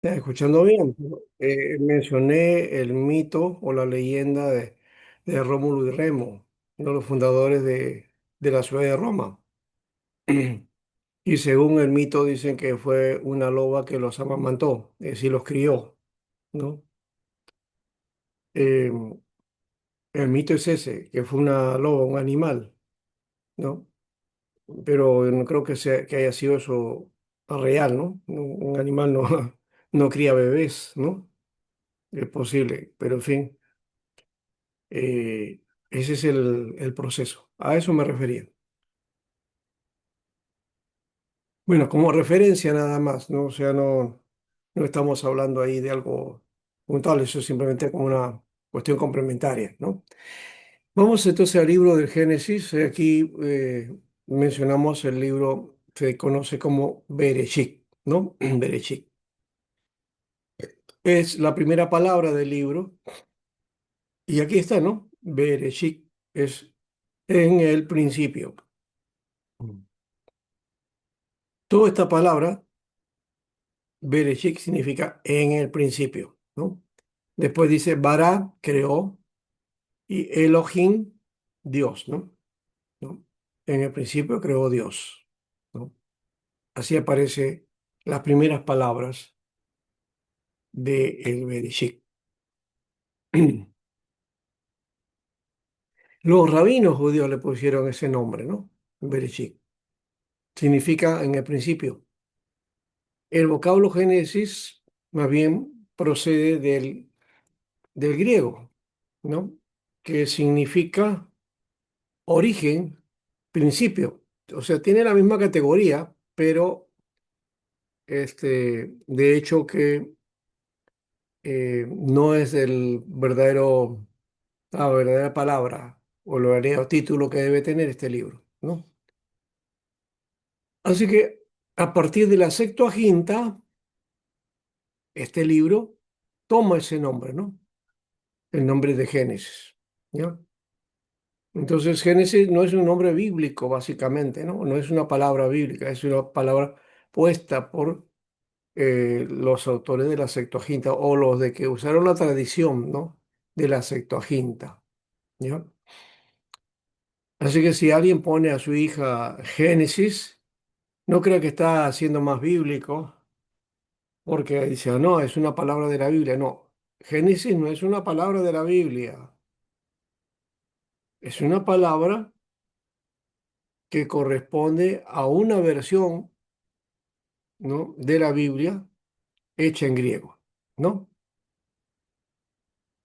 Escuchando bien, ¿no? Mencioné el mito o la leyenda de Rómulo y Remo, uno de los fundadores de la ciudad de Roma. Y según el mito dicen que fue una loba que los amamantó, es decir, los crió, ¿no? Eh, el mito es ese, que fue una loba, un animal, ¿no? Pero no creo que haya sido eso real, ¿no? Un animal no, no cría bebés, ¿no? Es posible, pero en fin. Ese es el proceso. A eso me refería. Bueno, como referencia nada más, ¿no? O sea, no estamos hablando ahí de algo puntual, eso es simplemente como una cuestión complementaria, ¿no? Vamos entonces al libro del Génesis. Aquí mencionamos el libro que se conoce como Bereshit, ¿no? Bereshit. Es la primera palabra del libro y aquí está, ¿no? Bereshit es en el principio. Toda esta palabra Bereshit significa en el principio, ¿no? Después dice Bara, creó, y Elohim, Dios, ¿no? ¿No? En el principio creó Dios, ¿no? Así aparecen las primeras palabras de el Bereshit. Los rabinos judíos le pusieron ese nombre, ¿no? Bereshit. Significa en el principio. El vocablo Génesis más bien procede del griego, ¿no? Que significa origen, principio. O sea, tiene la misma categoría, pero de hecho que no es la verdadera palabra o el verdadero título que debe tener este libro, ¿no? Así que a partir de la Septuaginta, este libro toma ese nombre, ¿no? El nombre de Génesis, ¿ya? Entonces, Génesis no es un nombre bíblico, básicamente, ¿no? No es una palabra bíblica, es una palabra puesta por los autores de la Septuaginta o los de que usaron la tradición, ¿no? De la Septuaginta, ¿ya? Así que si alguien pone a su hija Génesis, no creo que está siendo más bíblico, porque dice, "Ah, no, es una palabra de la Biblia". No, Génesis no es una palabra de la Biblia, es una palabra que corresponde a una versión, ¿no? De la Biblia hecha en griego, ¿no?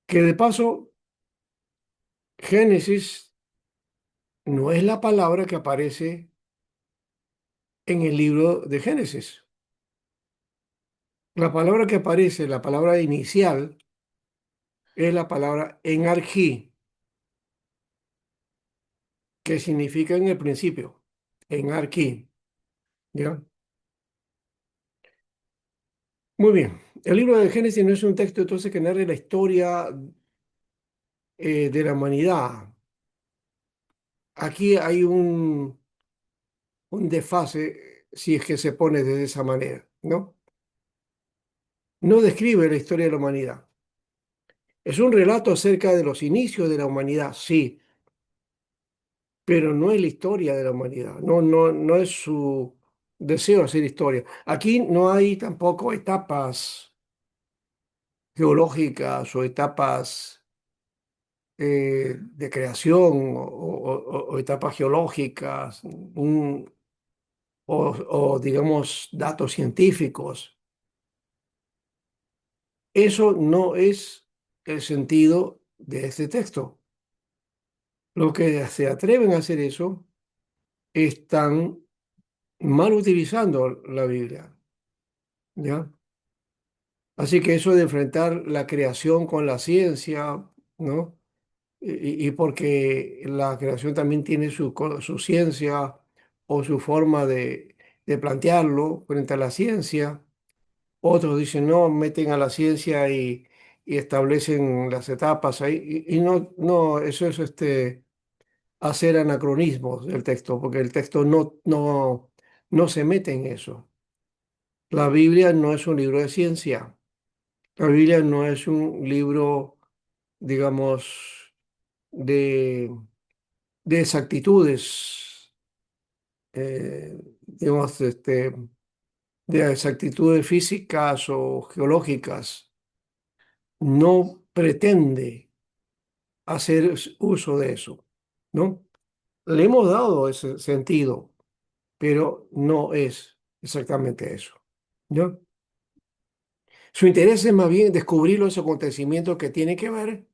Que de paso, Génesis no es la palabra que aparece en el libro de Génesis. La palabra que aparece, la palabra inicial, es la palabra enarquí, que significa en el principio. Enarquí, ¿ya? Muy bien. El libro de Génesis no es un texto entonces que narre la historia de la humanidad. Aquí hay un desfase si es que se pone de esa manera, ¿no? No describe la historia de la humanidad. Es un relato acerca de los inicios de la humanidad, sí, pero no es la historia de la humanidad, no es su deseo hacer historia. Aquí no hay tampoco etapas geológicas o etapas de creación o etapas geológicas digamos datos científicos. Eso no es el sentido de este texto. Los que se atreven a hacer eso están mal utilizando la Biblia, ¿ya? Así que eso de enfrentar la creación con la ciencia, ¿no? Y porque la creación también tiene su ciencia o su forma de plantearlo frente a la ciencia. Otros dicen, no, meten a la ciencia y establecen las etapas ahí. Y no, eso es hacer anacronismos del texto, porque el texto no se mete en eso. La Biblia no es un libro de ciencia. La Biblia no es un libro, digamos, de, de exactitudes, digamos, de exactitudes físicas o geológicas. No pretende hacer uso de eso, ¿no? Le hemos dado ese sentido, pero no es exactamente eso, ¿no? Su interés es más bien descubrir los acontecimientos que tienen que ver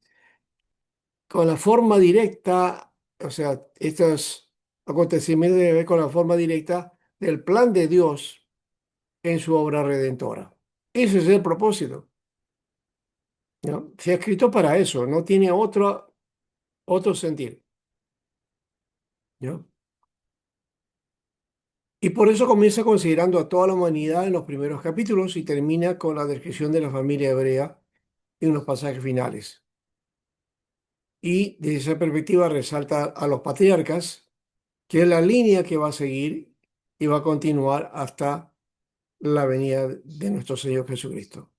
con la forma directa, o sea, estos acontecimientos tienen que ver con la forma directa del plan de Dios en su obra redentora. Ese es el propósito, ¿no? Se ha escrito para eso, no tiene otro sentido, ¿no? Y por eso comienza considerando a toda la humanidad en los primeros capítulos y termina con la descripción de la familia hebrea en los pasajes finales. Y desde esa perspectiva resalta a los patriarcas, que es la línea que va a seguir y va a continuar hasta la venida de nuestro Señor Jesucristo.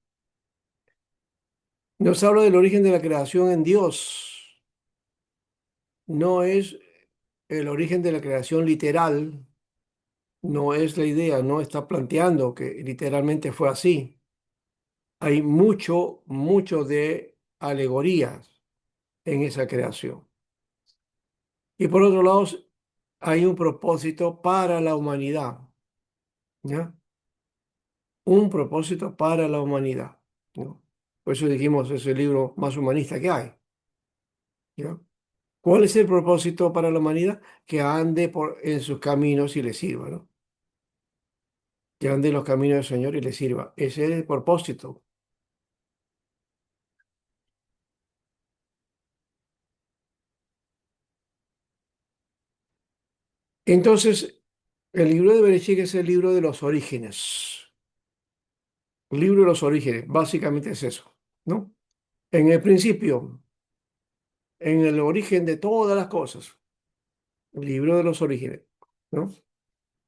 Nos habla del origen de la creación en Dios. No es el origen de la creación literal, no es la idea, no está planteando que literalmente fue así. Hay mucho de alegorías en esa creación. Y por otro lado, hay un propósito para la humanidad, ¿ya? Un propósito para la humanidad, ¿no? Por eso dijimos, es el libro más humanista que hay, ¿ya? ¿Cuál es el propósito para la humanidad? Que ande en sus caminos y le sirva, ¿no? Que ande en los caminos del Señor y le sirva. Ese es el propósito. Entonces, el libro de Bereshit es el libro de los orígenes. El libro de los orígenes, básicamente es eso, ¿no? En el principio, en el origen de todas las cosas, el libro de los orígenes, ¿no?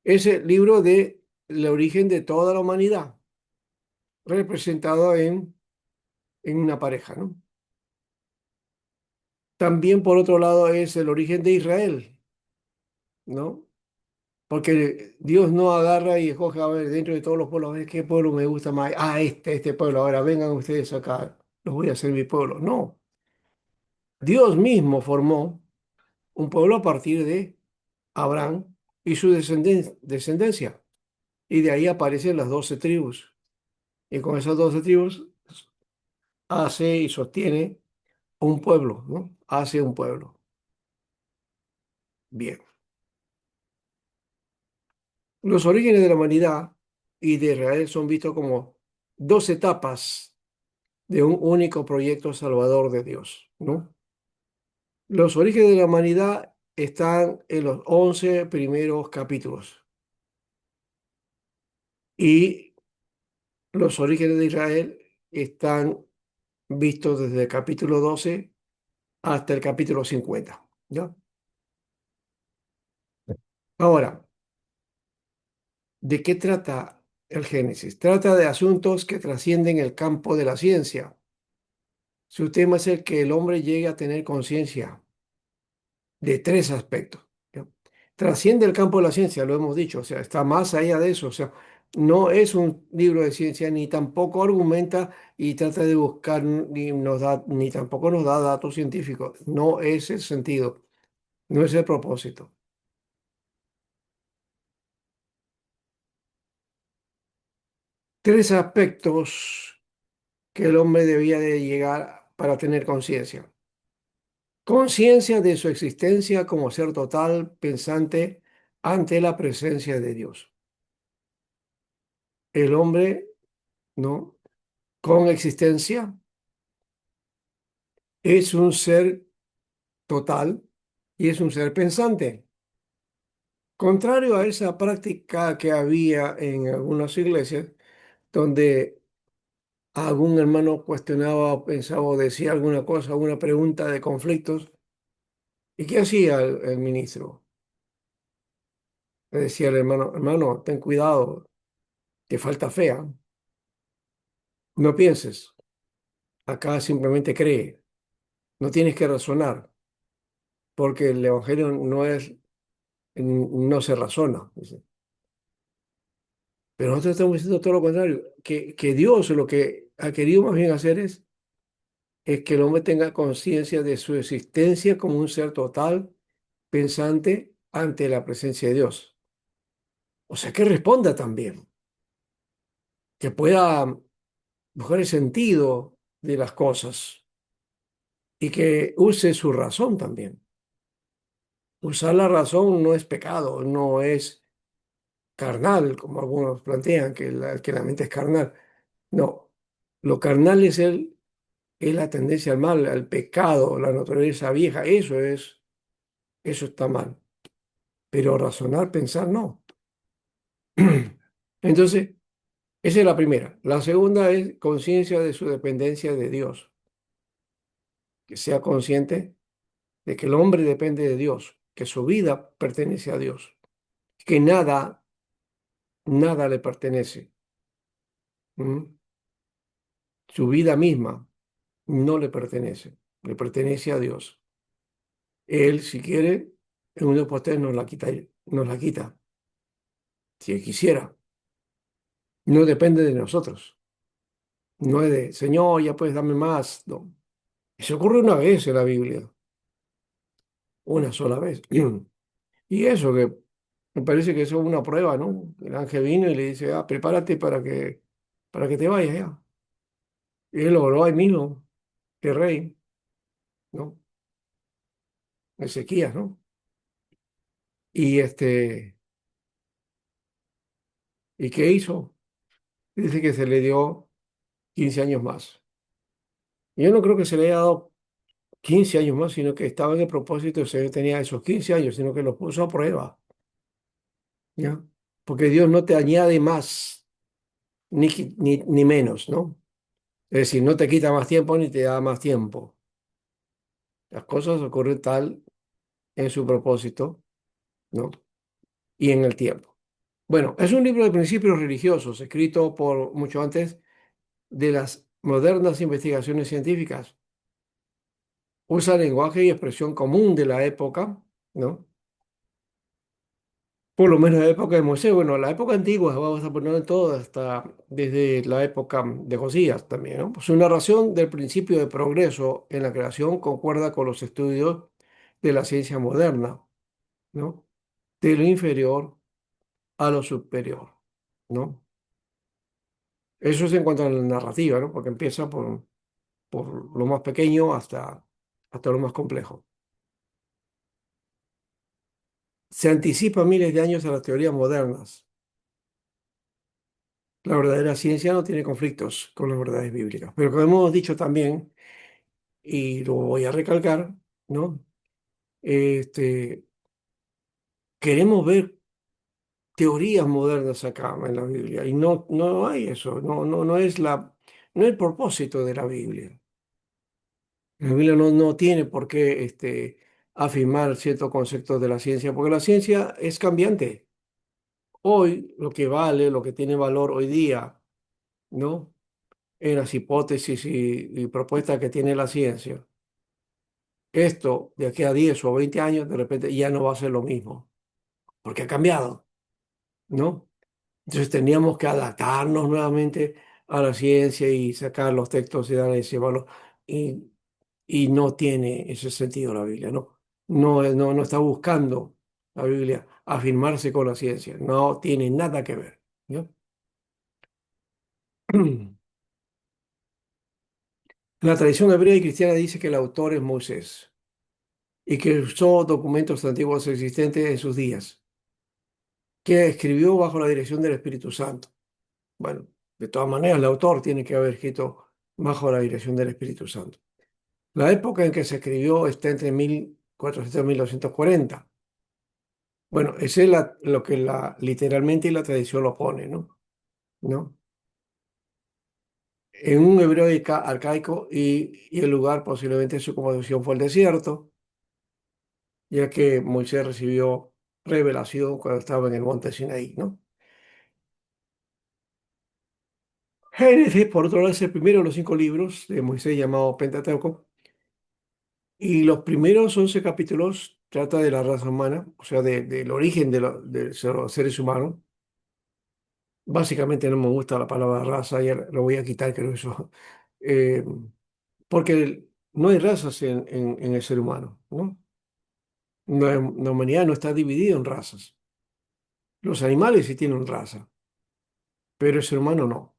Es el libro de el origen de toda la humanidad, representado en una pareja, ¿no? También, por otro lado, es el origen de Israel, ¿no? Porque Dios no agarra y escoge, a ver, dentro de todos los pueblos, a ver qué pueblo me gusta más. Ah, este pueblo, ahora vengan ustedes acá, los voy a hacer mi pueblo. No, Dios mismo formó un pueblo a partir de Abraham y su descendencia. Y de ahí aparecen las 12 tribus. Y con esas 12 tribus hace y sostiene un pueblo, ¿no? Hace un pueblo. Bien. Los orígenes de la humanidad y de Israel son vistos como dos etapas de un único proyecto salvador de Dios, ¿no? Los orígenes de la humanidad están en los 11 primeros capítulos y los orígenes de Israel están vistos desde el capítulo 12 hasta el capítulo 50, ¿ya? Ahora, ¿de qué trata el Génesis? Trata de asuntos que trascienden el campo de la ciencia. Su tema es el que el hombre llegue a tener conciencia de tres aspectos, ¿ya? Trasciende el campo de la ciencia, lo hemos dicho, o sea, está más allá de eso, o sea, no es un libro de ciencia ni tampoco argumenta y trata de buscar ni tampoco nos da datos científicos. No es el sentido, no es el propósito. Tres aspectos que el hombre debía de llegar para tener conciencia. Conciencia de su existencia como ser total, pensante ante la presencia de Dios. El hombre, ¿no? Con existencia es un ser total y es un ser pensante. Contrario a esa práctica que había en algunas iglesias, donde algún hermano cuestionaba, pensaba o decía alguna cosa, alguna pregunta de conflictos, ¿y qué hacía el ministro? Le decía al hermano, hermano, ten cuidado, te falta fe, ¿ah? No pienses, acá simplemente cree, no tienes que razonar, porque el Evangelio no se razona. Dice. Pero nosotros estamos diciendo todo lo contrario, que Dios lo que ha querido más bien hacer es que el hombre tenga conciencia de su existencia como un ser total, pensante ante la presencia de Dios. O sea, que responda también, que pueda buscar el sentido de las cosas y que use su razón también. Usar la razón no es pecado, no es carnal, como algunos plantean, que la mente es carnal. No, lo carnal es la tendencia al mal, al pecado, la naturaleza vieja, eso está mal. Pero razonar, pensar, no. Entonces, esa es la primera. La segunda es conciencia de su dependencia de Dios, que sea consciente de que el hombre depende de Dios, que su vida pertenece a Dios, que nada le pertenece. ¿Mm? Su vida misma no le pertenece, le pertenece a Dios. Él, si quiere, en un día posterior nos la quita, si él quisiera. No depende de nosotros. No es de, Señor, ya puedes darme más. No. Se ocurre una vez en la Biblia, una sola vez. Y eso que me parece que eso es una prueba, ¿no? El ángel vino y le dice, ah, prepárate para que te vayas ya. Y él oró ahí mismo, que rey, ¿no? Ezequías, ¿no? Y ¿y qué hizo? Dice que se le dio 15 años más. Yo no creo que se le haya dado 15 años más, sino que estaba en el propósito, el Señor tenía esos 15 años, sino que los puso a prueba, ¿ya? Porque Dios no te añade más, ni menos, ¿no? Es decir, no te quita más tiempo ni te da más tiempo. Las cosas ocurren tal en su propósito, ¿no? Y en el tiempo. Bueno, es un libro de principios religiosos, escrito por mucho antes de las modernas investigaciones científicas. Usa lenguaje y expresión común de la época, ¿no? Por lo menos la época de Moisés, bueno, la época antigua, vamos a ponerlo en todo, hasta desde la época de Josías también, ¿no? Su narración del principio de progreso en la creación concuerda con los estudios de la ciencia moderna, ¿no? De lo inferior a lo superior, ¿no? Eso es en cuanto a la narrativa, ¿no? Porque empieza por lo más pequeño hasta lo más complejo. Se anticipa miles de años a las teorías modernas. La verdadera ciencia no tiene conflictos con las verdades bíblicas. Pero como hemos dicho también, y lo voy a recalcar, ¿no? Este, queremos ver teorías modernas acá en la Biblia y no hay eso, no es el propósito de la Biblia. La Biblia no tiene por qué afirmar ciertos conceptos de la ciencia, porque la ciencia es cambiante. Hoy lo que vale, lo que tiene valor hoy día, ¿no? En las hipótesis y propuestas que tiene la ciencia. Esto de aquí a 10 o 20 años, de repente ya no va a ser lo mismo, porque ha cambiado, ¿no? Entonces teníamos que adaptarnos nuevamente a la ciencia y sacar los textos y dar ese valor. Y, y no tiene ese sentido la Biblia, ¿no? No está buscando la Biblia afirmarse con la ciencia, no tiene nada que ver, ¿no? La tradición hebrea y cristiana dice que el autor es Moisés y que usó documentos antiguos existentes en sus días, que escribió bajo la dirección del Espíritu Santo. Bueno, de todas maneras, el autor tiene que haber escrito bajo la dirección del Espíritu Santo. La época en que se escribió está entre 1400 y 1240. Bueno, ese es lo que literalmente la tradición lo pone, ¿no? ¿No? En un hebreo arcaico y el lugar posiblemente su composición fue el desierto, ya que Moisés recibió revelación cuando estaba en el monte Sinaí, ¿no? Génesis, por otro lado, es el primero de los 5 libros de Moisés llamado Pentateuco. Y los primeros 11 capítulos trata de la raza humana, o sea, del origen de los seres humanos. Básicamente no me gusta la palabra raza, ya lo voy a quitar, creo eso. Eh, porque no hay razas en el ser humano, ¿no? La humanidad no está dividida en razas. Los animales sí tienen raza, pero el ser humano no.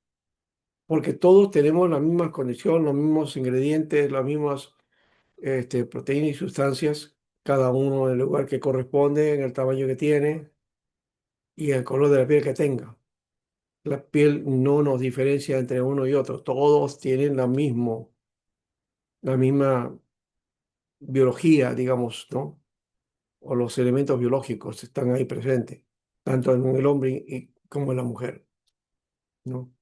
Porque todos tenemos las mismas condiciones, los mismos ingredientes, las mismas proteínas y sustancias, cada uno en el lugar que corresponde, en el tamaño que tiene y el color de la piel que tenga. La piel no nos diferencia entre uno y otro. Todos tienen la misma biología, digamos, ¿no? O los elementos biológicos están ahí presentes, tanto en el hombre como en la mujer, ¿no?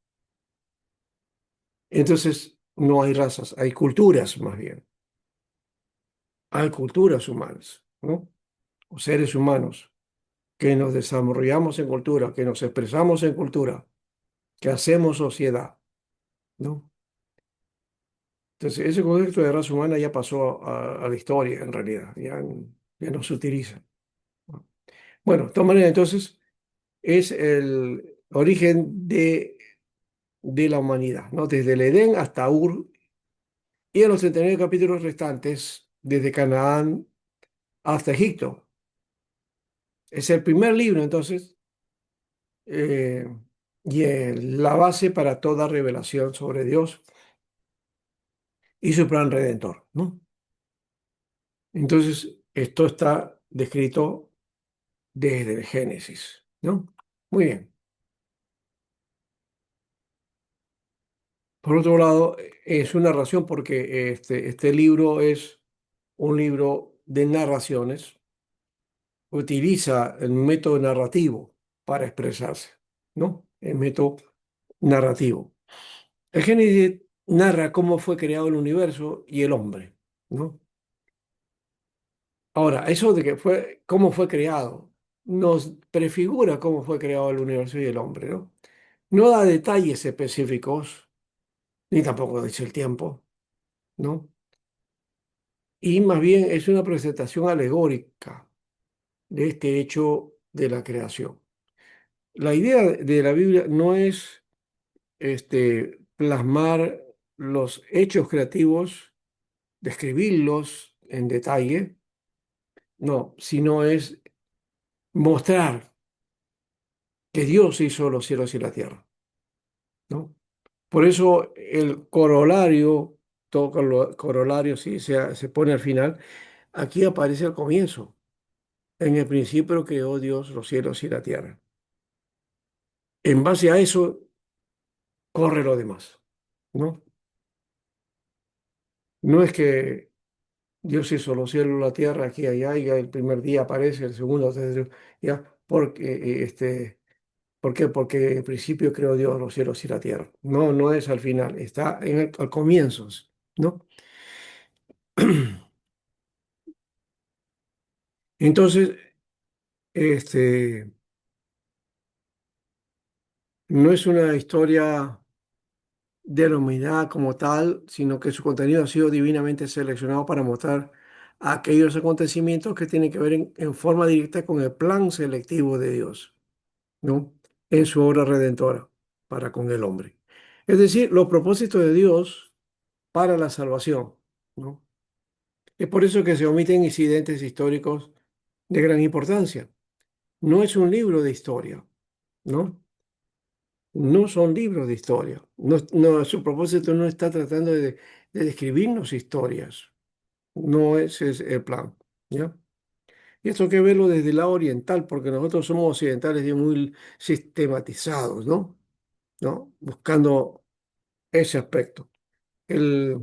Entonces, no hay razas, hay culturas más bien. Hay culturas humanas, ¿no? O seres humanos que nos desarrollamos en cultura, que nos expresamos en cultura, que hacemos sociedad, ¿no? Entonces, ese concepto de raza humana ya pasó a la historia, en realidad, ya no se utiliza, ¿no? Bueno, de todas maneras, entonces, es el origen de la humanidad, ¿no? Desde el Edén hasta Ur y en los 39 capítulos restantes, desde Canaán hasta Egipto. Es el primer libro, entonces, eh, y la base para toda revelación sobre Dios y su plan redentor, ¿no? Entonces, esto está descrito desde el Génesis, ¿no? Muy bien. Por otro lado, es una narración porque este libro es un libro de narraciones, utiliza el método narrativo para expresarse, ¿no? El método narrativo. El Génesis narra cómo fue creado el universo y el hombre, ¿no? Ahora, eso de que cómo fue creado, nos prefigura cómo fue creado el universo y el hombre, ¿no? No da detalles específicos, ni tampoco dice el tiempo, ¿no? Y más bien es una presentación alegórica de este hecho de la creación. La idea de la Biblia no es plasmar los hechos creativos, describirlos en detalle, no, sino es mostrar que Dios hizo los cielos y la tierra, ¿no? Por eso el corolario, todo corolario sí se pone al final, aquí aparece al comienzo. En el principio creó Dios los cielos y la tierra. En base a eso corre lo demás, ¿no? No es que Dios hizo los cielos y la tierra aquí y allá y el primer día aparece, el segundo, tercero, ya, porque, ¿por qué? Porque al principio creó Dios los cielos y la tierra. No, no es al final, está al comienzo, ¿no? Entonces, este, no es una historia de la humanidad como tal, sino que su contenido ha sido divinamente seleccionado para mostrar aquellos acontecimientos que tienen que ver en forma directa con el plan selectivo de Dios, ¿no? En su obra redentora para con el hombre. Es decir, los propósitos de Dios para la salvación, ¿no? Es por eso que se omiten incidentes históricos de gran importancia. No es un libro de historia, ¿no? No son libros de historia. No, su propósito no está tratando de describirnos historias. No ese es el plan, ¿ya? Y esto hay que verlo desde el lado oriental, porque nosotros somos occidentales y muy sistematizados, ¿no? ¿No? Buscando ese aspecto. El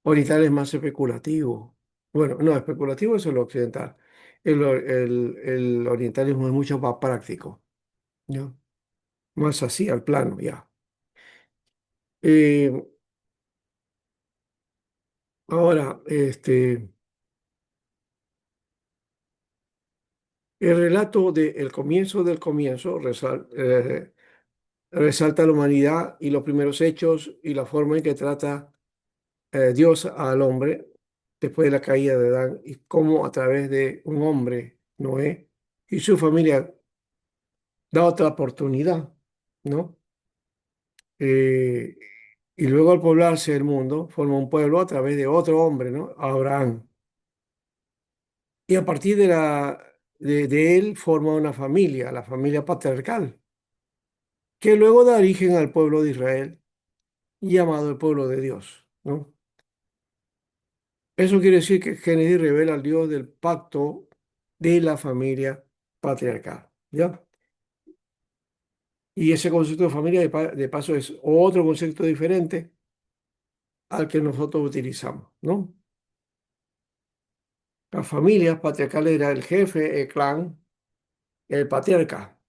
oriental es más especulativo. Bueno, no, especulativo es el occidental. El orientalismo es mucho más práctico, ¿ya? Más así, al plano, ya. Eh, ahora, el relato del comienzo resalta la humanidad y los primeros hechos y la forma en que trata Dios al hombre después de la caída de Adán y cómo a través de un hombre, Noé, y su familia da otra oportunidad, ¿no? Eh, y luego al poblarse el mundo, forma un pueblo a través de otro hombre, ¿no? Abraham. Y a partir de él forma una familia, la familia patriarcal, que luego da origen al pueblo de Israel, llamado el pueblo de Dios, ¿no? Eso quiere decir que Génesis revela al Dios del pacto de la familia patriarcal, ¿ya? Y ese concepto de familia, de paso, es otro concepto diferente al que nosotros utilizamos, ¿no? Las familias patriarcales era el jefe, el clan, el patriarca,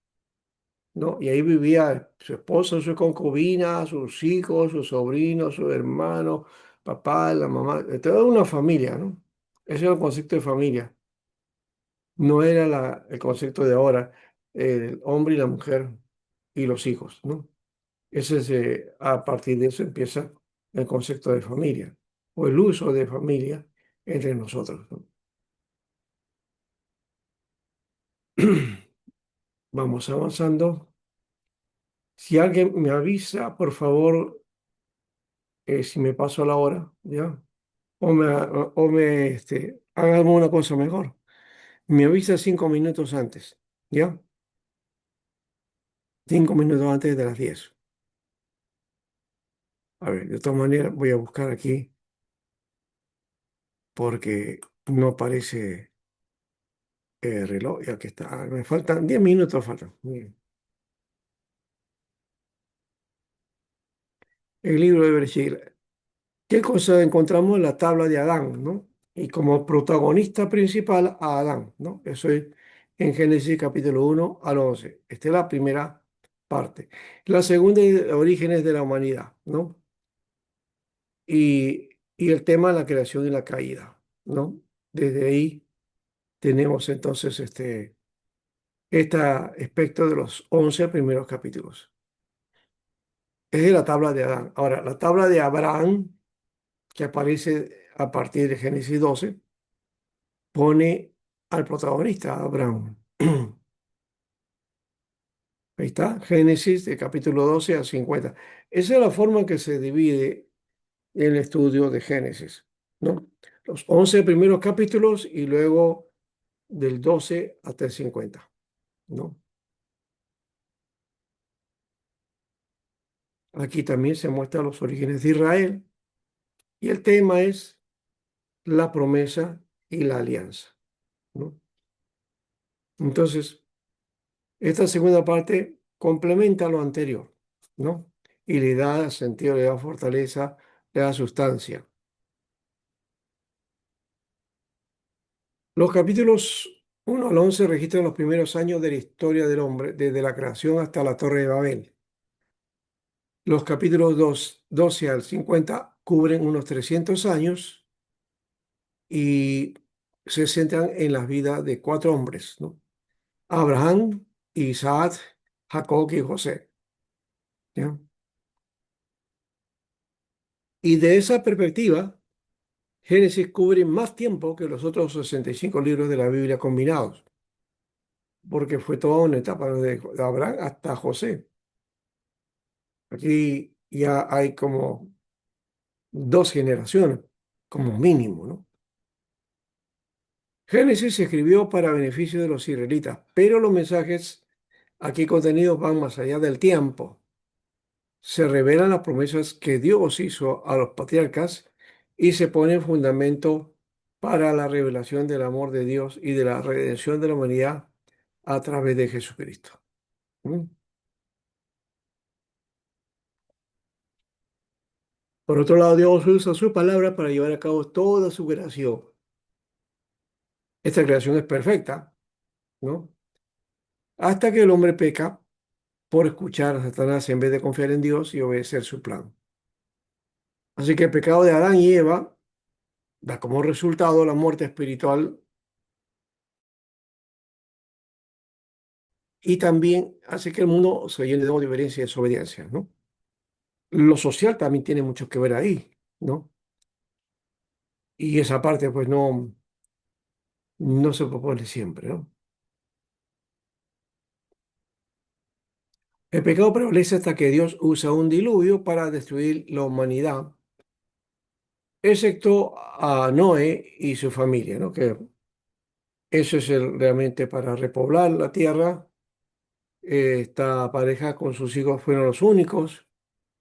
¿no? Y ahí vivía su esposa, su concubina, sus hijos, sus sobrinos, sus hermanos, papá, la mamá, toda una familia, ¿no? Ese era el concepto de familia. No era el concepto de ahora, el hombre y la mujer y los hijos, ¿no? A partir de eso empieza el concepto de familia o el uso de familia entre nosotros, ¿no? Vamos avanzando. Si alguien me avisa, por favor, si me paso la hora, ¿ya? Haga alguna cosa mejor. Me avisa 5 minutos antes, ¿ya? 5 minutos antes de las 10. A ver, de todas maneras voy a buscar aquí porque no aparece el reloj. Y aquí está. Me faltan 10 minutos, faltan. Bien. El libro de Bereshit. ¿Qué cosa encontramos en la tabla de Adán, ¿no? Y como protagonista principal a Adán, ¿no? Eso es en Génesis capítulo 1 al 11. Esta es la primera parte. La segunda es orígenes de la humanidad, ¿no? Y el tema de la creación y la caída, ¿no? Desde ahí tenemos entonces este aspecto de los 11 primeros capítulos. Es de la tabla de Adán. Ahora, la tabla de Abraham, que aparece a partir de Génesis 12, pone al protagonista, a Abraham. Ahí está, Génesis de capítulo 12 al 50. Esa es la forma en que se divide el estudio de Génesis, ¿no? Los 11 primeros capítulos y luego del 12 hasta el 50, ¿no? Aquí también se muestran los orígenes de Israel y el tema es la promesa y la alianza, ¿no? Entonces, esta segunda parte complementa lo anterior, ¿no? Y le da sentido, le da fortaleza, le da sustancia. Los capítulos 1 al 11 registran los primeros años de la historia del hombre, desde la creación hasta la Torre de Babel. Los capítulos 12 al 50 cubren unos 300 años y se centran en las vidas de cuatro hombres, ¿no? Abraham, Isaac, Jacob y José, ¿ya? Y de esa perspectiva, Génesis cubre más tiempo que los otros 65 libros de la Biblia combinados, porque fue toda una etapa de Abraham hasta José. Aquí ya hay como dos generaciones, como mínimo, ¿no? Génesis se escribió para beneficio de los israelitas, pero los mensajes aquí contenidos van más allá del tiempo. Se revelan las promesas que Dios hizo a los patriarcas y se pone en fundamento para la revelación del amor de Dios y de la redención de la humanidad a través de Jesucristo. ¿Mm? Por otro lado, Dios usa su palabra para llevar a cabo toda su creación. Esta creación es perfecta, ¿no? Hasta que el hombre peca por escuchar a Satanás en vez de confiar en Dios y obedecer su plan. Así que el pecado de Adán y Eva da como resultado la muerte espiritual y también hace que el mundo se llene de odio, violencia y desobediencia, ¿no? Lo social también tiene mucho que ver ahí, ¿no? Y esa parte, pues, no se propone siempre, ¿no? El pecado prevalece hasta que Dios usa un diluvio para destruir la humanidad, excepto a Noé y su familia, ¿no? Que eso es realmente para repoblar la tierra. Esta pareja con sus hijos fueron los únicos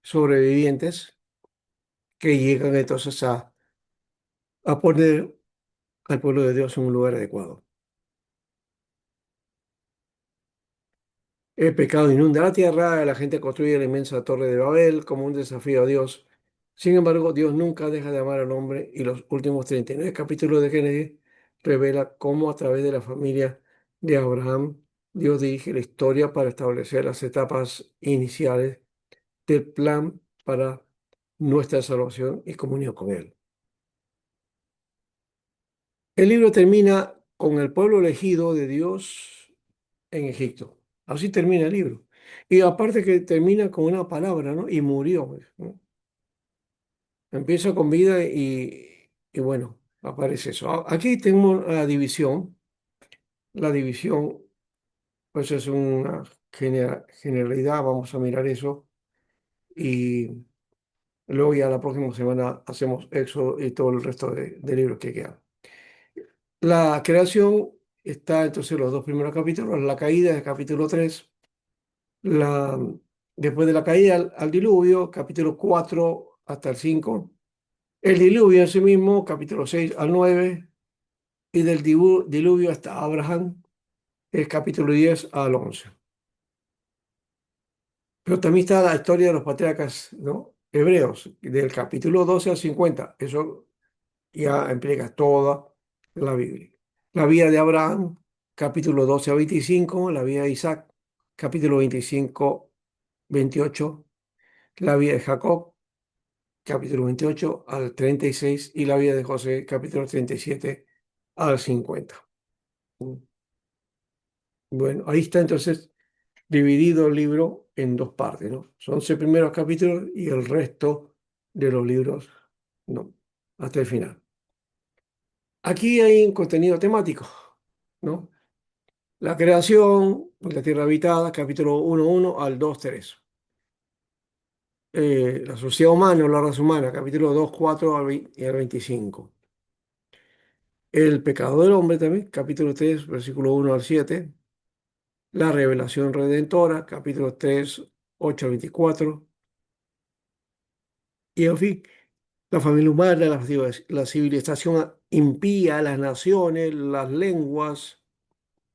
sobrevivientes que llegan entonces a poner al pueblo de Dios en un lugar adecuado. El pecado inunda la tierra, la gente construye la inmensa torre de Babel como un desafío a Dios. Sin embargo, Dios nunca deja de amar al hombre y los últimos 39 capítulos de Génesis revela cómo a través de la familia de Abraham, Dios dirige la historia para establecer las etapas iniciales del plan para nuestra salvación y comunión con Él. El libro termina con el pueblo elegido de Dios en Egipto. Así termina el libro. Y aparte que termina con una palabra, ¿no? Y murió, pues, ¿no? Empieza con vida y bueno, aparece eso. Aquí tenemos la división. La división, pues es una generalidad, vamos a mirar eso. Y luego ya la próxima semana hacemos Éxodo y todo el resto de libros que quedan. La creación está entonces los dos primeros capítulos, la caída es el capítulo 3, la, después de la caída al diluvio, capítulo 4 hasta el 5, el diluvio en sí mismo, capítulo 6 al 9, y del diluvio hasta Abraham, el capítulo 10 al 11. Pero también está la historia de los patriarcas, ¿no? Hebreos, del capítulo 12 al 50. Eso ya implica toda la Biblia. La vida de Abraham, capítulo 12 a 25, la vida de Isaac, capítulo 25, 28, la vida de Jacob, capítulo 28 al 36, y la vida de José, capítulo 37 al 50. Bueno, ahí está entonces dividido el libro en dos partes, ¿no? Son 11 primeros capítulos y el resto de los libros, no, hasta el final. Aquí hay un contenido temático, ¿no? La creación, la tierra habitada, capítulo 1.1 al 2.3. La sociedad humana o la raza humana, capítulo 2.4 y al 25. El pecado del hombre también, capítulo 3, versículo 1 al 7. La revelación redentora, capítulo 3, 8 al 24. Y en fin, la familia humana, la civilización impía, las naciones, las lenguas,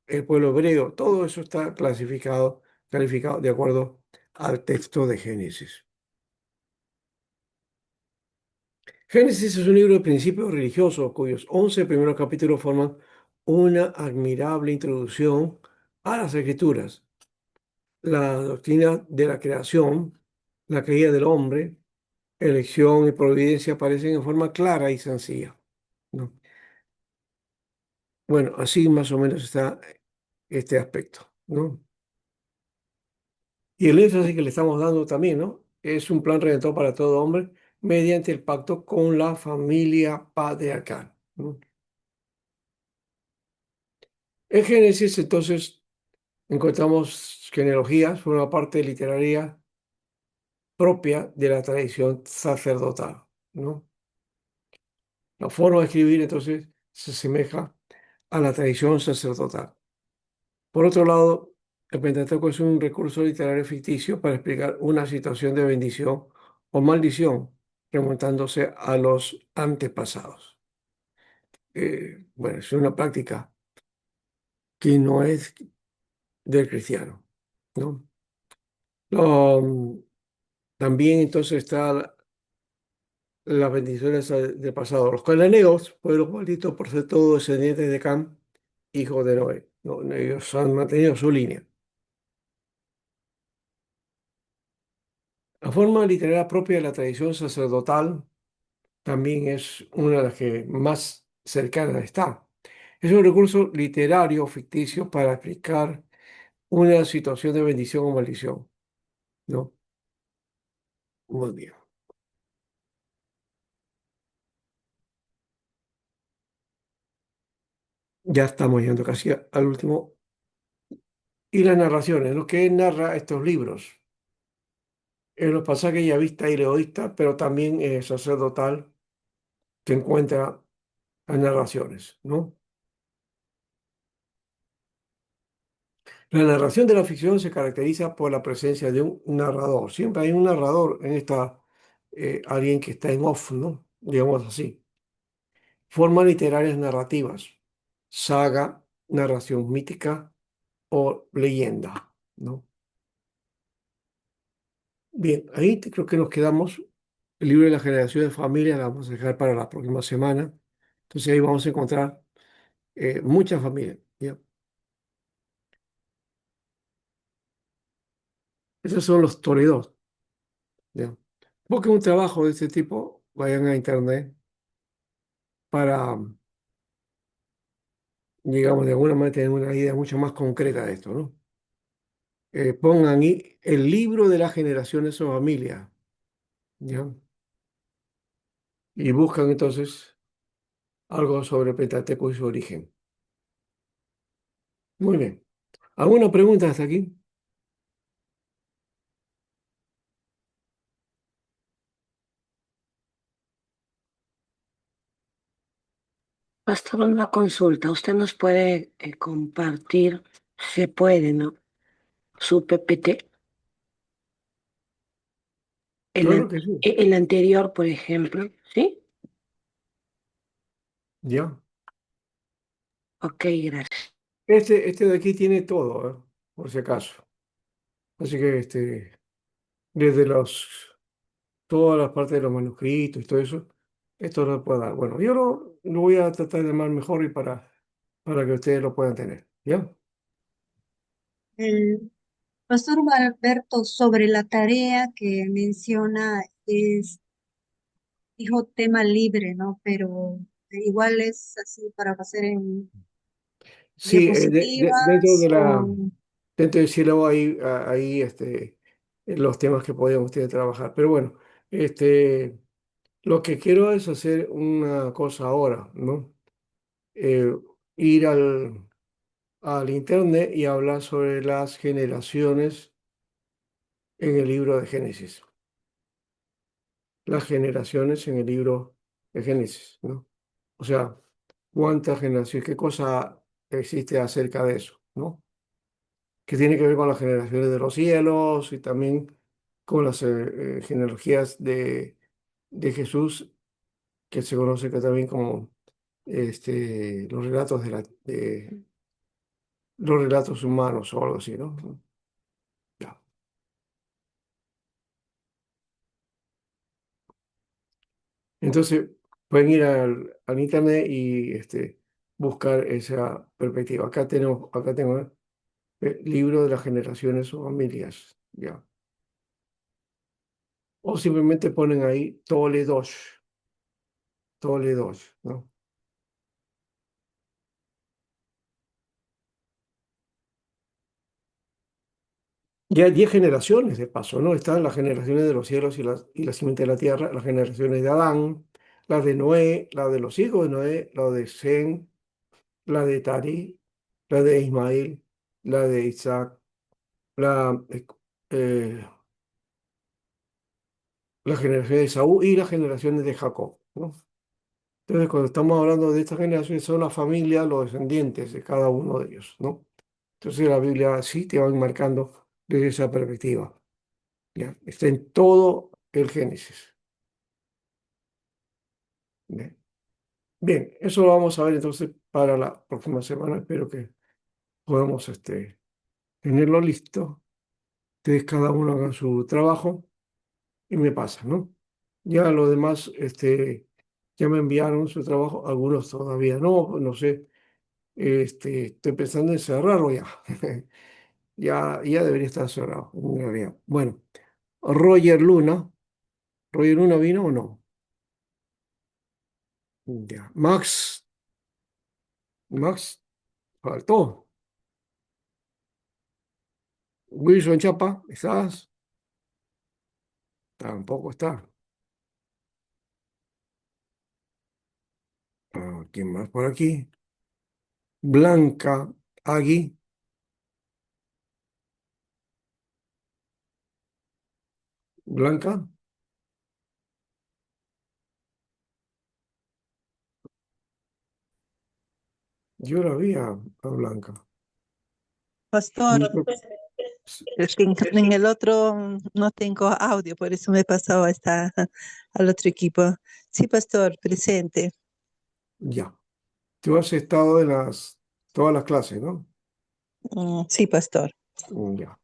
el pueblo hebreo, todo eso está calificado de acuerdo al texto de Génesis. Génesis es un libro de principios religiosos cuyos 11 primeros capítulos forman una admirable introducción a las escrituras, la doctrina de la creación, la caída del hombre, elección y providencia aparecen en forma clara y sencilla, ¿no? Bueno, así más o menos está este aspecto, ¿no? Y el énfasis que le estamos dando también, ¿no? Es un plan redentor para todo hombre mediante el pacto con la familia patriarcal, ¿no? En Génesis, entonces, encontramos genealogías, forma parte literaria propia de la tradición sacerdotal, ¿no? La forma de escribir, entonces, se asemeja a la tradición sacerdotal. Por otro lado, el Pentateuco es un recurso literario ficticio para explicar una situación de bendición o maldición, remontándose a los antepasados. Bueno, es una práctica que no es del cristiano, ¿no? Lo- También entonces está las bendiciones del pasado. Los cananeos, pueblos malditos por ser todos descendientes de Cam, hijo de Noé. No, ellos han mantenido su línea. La forma literaria propia de la tradición sacerdotal también es una de las que más cercana está. Es un recurso literario ficticio para explicar una situación de bendición o maldición, ¿no? Muy bien. Ya estamos yendo casi al último. Y las narraciones, ¿no? ¿Qué narra estos libros? En los pasajes yavista y leoísta, pero también sacerdotal, que encuentra las narraciones, ¿no? La narración de la ficción se caracteriza por la presencia de un narrador. Siempre hay un narrador en esta, alguien que está en off, ¿no? Digamos así. Formas literarias narrativas, saga, narración mítica o leyenda, ¿no? Bien, ahí creo que nos quedamos. El libro de la generación de familia la vamos a dejar para la próxima semana. Entonces ahí vamos a encontrar muchas familias, ¿ya? Esos son los toledos, ¿ya? Busquen un trabajo de este tipo, vayan a internet para, digamos, de alguna manera tener una idea mucho más concreta de esto, ¿no? Pongan ahí el libro de las generaciones o familia, ¿ya? Y buscan entonces algo sobre Pentateuco y su origen. Muy bien. ¿Alguna pregunta hasta aquí? Pastor, una consulta. Usted nos puede compartir, se puede, ¿no? Su PPT, Claro que sí. el anterior, por ejemplo, ¿sí? ¿Ya? Ok, gracias. Este de aquí tiene todo, por si acaso. Así que desde todas las partes de los manuscritos y todo eso, esto lo puedo dar. Bueno, yo lo voy a tratar de llamar mejor y para que ustedes lo puedan tener. ¿Ya? El pastor Alberto, sobre la tarea que menciona, es, dijo tema libre, ¿no? Pero igual es así para hacer en Sí, dentro diapositivas de o... dentro del sílabo hay los temas que podían ustedes trabajar. Pero bueno, este, lo que quiero es hacer una cosa ahora, ¿no? Eh, ir al internet y hablar sobre las generaciones en el libro de Génesis. Las generaciones en el libro de Génesis, ¿no? O sea, cuántas generaciones, qué cosa existe acerca de eso, ¿no? Que tiene que ver con las generaciones de los cielos y también con las genealogías de Jesús, que se conoce que también como los relatos de los relatos humanos o algo así, ¿no? Ya. Entonces, pueden ir al internet y buscar esa perspectiva. Acá tengo libro de las generaciones o familias, ya. O simplemente ponen ahí Toledosh, Toledosh, ¿no? Ya 10 generaciones de paso, ¿no? Están las generaciones de los cielos y la simiente de la tierra, las generaciones de Adán, las de Noé, la de los hijos de Noé, la de Sem, la de Tari, la de Ismael, la de Isaac, la, eh, las generaciones de Saúl y las generaciones de Jacob, ¿no? Entonces, cuando estamos hablando de estas generaciones, son la familia, los descendientes de cada uno de ellos, ¿no? Entonces, la Biblia sí te va marcando desde esa perspectiva, ¿ya? Está en todo el Génesis. Bien, bien, eso lo vamos a ver entonces para la próxima semana. Espero que podamos tenerlo listo. Ustedes cada uno haga su trabajo y me pasa, ¿no? Ya los demás, ya me enviaron su trabajo, algunos todavía no, no sé. Estoy pensando en cerrarlo ya. Ya debería estar cerrado, en realidad. Bueno, Roger Luna. ¿Roger Luna vino o no? Ya. Max faltó. Wilson Chapa, ¿estás? Tampoco está. ¿Quién más por aquí? Blanca Agui. Blanca, yo la vi a Blanca. Pastor, es que en el otro no tengo audio, por eso me he pasado al otro equipo. Sí, pastor, presente. Ya. Tú has estado en todas las clases, ¿no? Sí, pastor. Ya.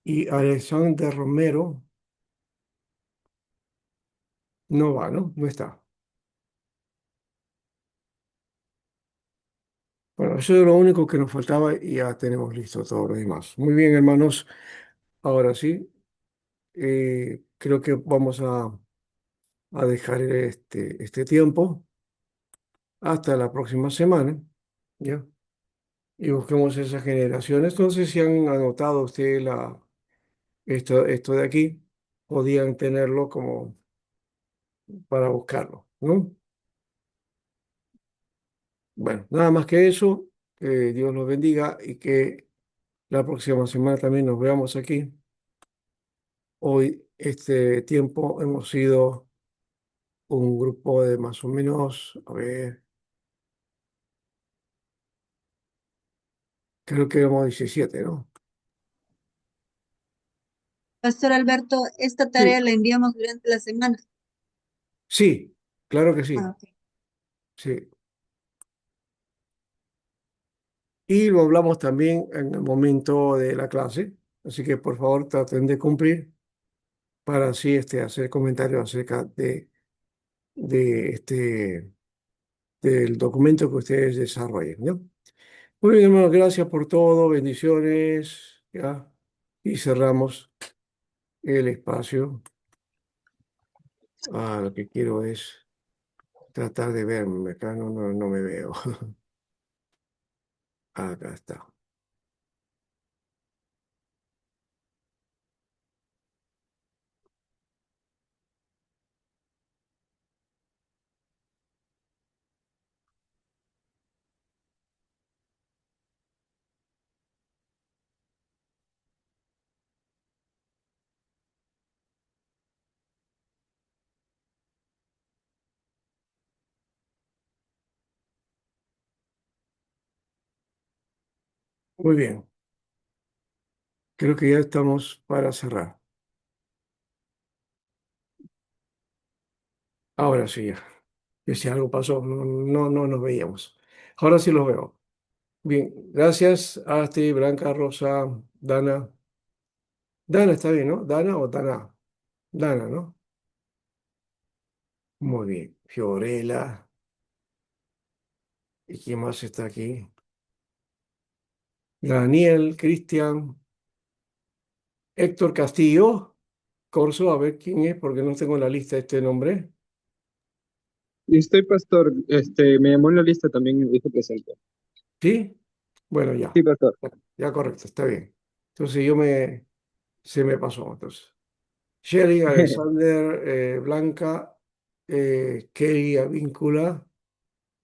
Y Alexander Romero no va, ¿no? No está. Bueno, eso es lo único que nos faltaba y ya tenemos listo todo lo demás. Muy bien, hermanos. Ahora sí, creo que vamos a dejar este tiempo hasta la próxima semana, ¿ya? Y busquemos esas generaciones. Entonces, si han anotado ustedes esto de aquí, podían tenerlo como para buscarlo, ¿no? Bueno, nada más que eso, que Dios los bendiga y que la próxima semana también nos veamos aquí. Hoy, este tiempo, hemos sido un grupo de más o menos, a ver, creo que éramos 17, ¿no? Pastor Alberto, esta tarea Sí, la enviamos durante la semana. sí, claro que Ah, sí, ok. sí. Y lo hablamos también en el momento de la clase, así que por favor traten de cumplir para así hacer comentarios acerca de del documento que ustedes desarrollen, ¿no? Muy bien, hermano, gracias por todo, bendiciones, ¿ya? Y cerramos el espacio. Lo que quiero es tratar de verme, acá no me veo. Acá está. Muy bien, creo que ya estamos para cerrar. Ahora sí, ya. Que si algo pasó, no nos veíamos. Ahora sí los veo. Bien, gracias, Asti, Blanca, Rosa, Dana. Dana está bien, ¿no? ¿Dana o Dana? Dana, ¿no? Muy bien. Fiorella. ¿Y quién más está aquí? Daniel, Cristian, Héctor Castillo, Corso, a ver quién es, porque no tengo en la lista este nombre. Y estoy, pastor, me llamó en la lista también y me dijo presente. ¿Sí? Bueno, Sí, pastor. ya correcto, está bien. Entonces se me pasó, entonces. Sherry, Alexander, Blanca, Kelly Avíncula,